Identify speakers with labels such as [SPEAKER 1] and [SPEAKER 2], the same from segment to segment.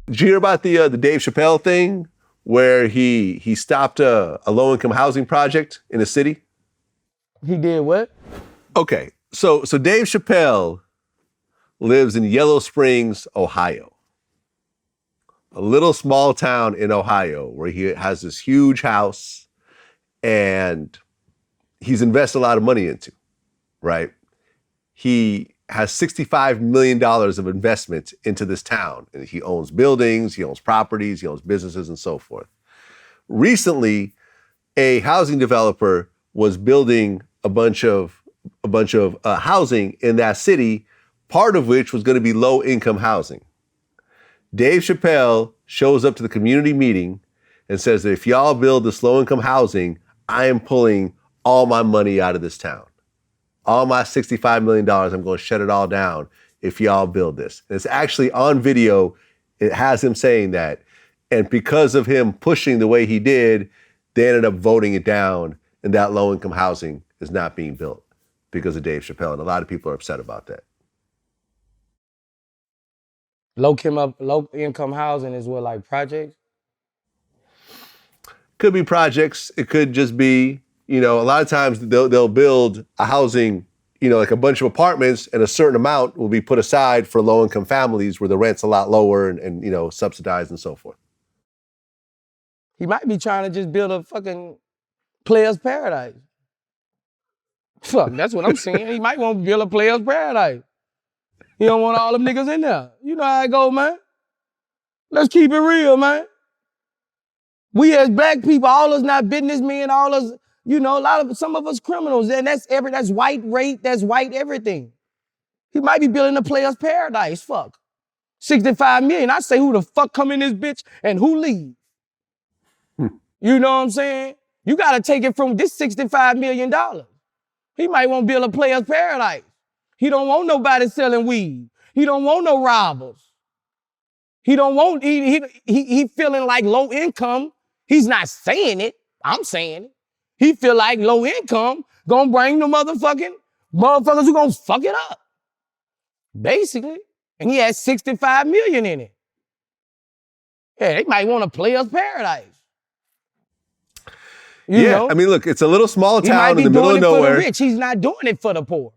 [SPEAKER 1] Did you hear about the Dave Chappelle thing where he stopped a low-income housing project in a city?
[SPEAKER 2] He did what?
[SPEAKER 1] Okay, so Dave Chappelle lives in Yellow Springs, Ohio. A little small town in Ohio where he has this huge house and he's invested a lot of money into, right? He has $65 million of investment into this town. And he owns buildings, he owns properties, he owns businesses and so forth. Recently, a housing developer was building a bunch of housing in that city, part of which was going to be low-income housing. Dave Chappelle shows up to the community meeting and says that if y'all build this low-income housing, I am pulling all my money out of this town. All my $65 million, I'm going to shut it all down if y'all build this. And it's actually on video. It has him saying that. And because of him pushing the way he did, they ended up voting it down, and that low-income housing is not being built because of Dave Chappelle. And a lot of people are upset about that.
[SPEAKER 2] Low-income housing is what, like projects?
[SPEAKER 1] Could be projects. It could just be, a lot of times they'll build a housing, like a bunch of apartments, and a certain amount will be put aside for low-income families where the rent's a lot lower and subsidized and so forth.
[SPEAKER 2] He might be trying to just build a fucking player's paradise. Fuck, that's what I'm saying. He might want to build a player's paradise. He don't want all them niggas in there. You know how it go, man. Let's keep it real, man. We as black people, all us not businessmen, all us, some of us criminals, and that's white rape, that's white everything. He might be building a player's paradise, fuck. 65 million, I say who the fuck come in this bitch and who leave. You know what I'm saying? You gotta take it from this $65 million. He might want to build a player's paradise. He don't want nobody selling weed. He don't want no robbers. He don't want, he feeling like low income. He's not saying it, I'm saying it. He feel like low income gonna bring the motherfuckers who gonna fuck it up. Basically. And he has 65 million in it. Yeah, they might want a player's paradise. You know?
[SPEAKER 1] I mean, look, it's a little small town in the middle of nowhere.
[SPEAKER 2] He might be doing it for the rich. He's not doing it for the poor.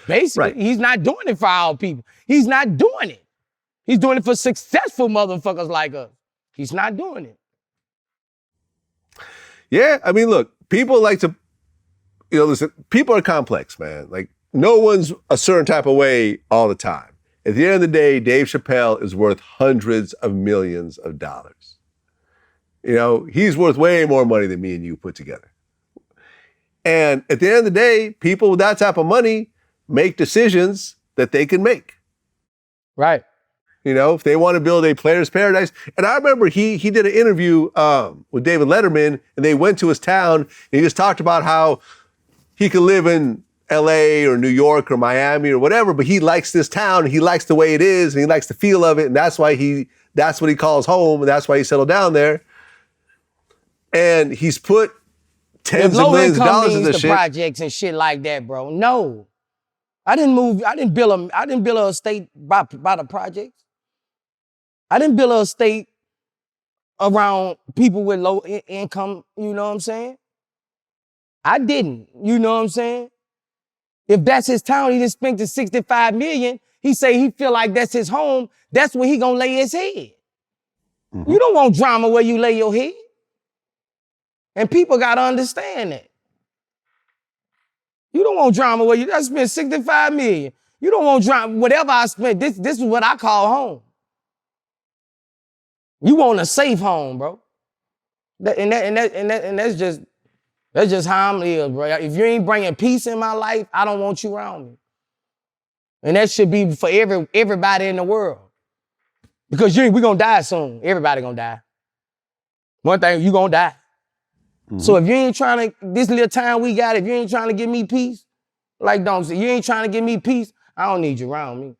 [SPEAKER 2] Basically, right. He's not doing it for our people. He's not doing it. He's doing it for successful motherfuckers like us. He's not doing it.
[SPEAKER 1] Yeah, I mean, look, people like to, listen, people are complex, man. Like, no one's a certain type of way all the time. At the end of the day, Dave Chappelle is worth hundreds of millions of dollars. He's worth way more money than me and you put together. And at the end of the day, people with that type of money make decisions that they can make.
[SPEAKER 2] Right.
[SPEAKER 1] If they want to build a player's paradise. And I remember he did an interview with David Letterman, and they went to his town, and he just talked about how he could live in LA or New York or Miami or whatever, but he likes this town, and he likes the way it is, and he likes the feel of it, and that's what he calls home, and that's why he settled down there. And he's put tens of millions of dollars into shit.
[SPEAKER 2] Projects and shit like that, bro. No. I didn't build a estate by the projects. I didn't build a estate around people with low income, you know what I'm saying? I didn't, you know what I'm saying? If that's his town, he just spent the 65 million, he say he feel like that's his home, that's where he gonna lay his head. Mm-hmm. You don't want drama where you lay your head. And people gotta understand that. You don't want drama where I spent 65 million. You don't want drama, whatever I spent, this is what I call home. You want a safe home, bro. That's just how I'm live, bro. If you ain't bringing peace in my life, I don't want you around me. And that should be for everybody in the world. Because we're gonna die soon. Everybody gonna die. One thing, you gonna die. Mm-hmm. So if you ain't trying to, this little time we got, if you ain't trying to give me peace, like Dom said, you ain't trying to give me peace, I don't need you around me.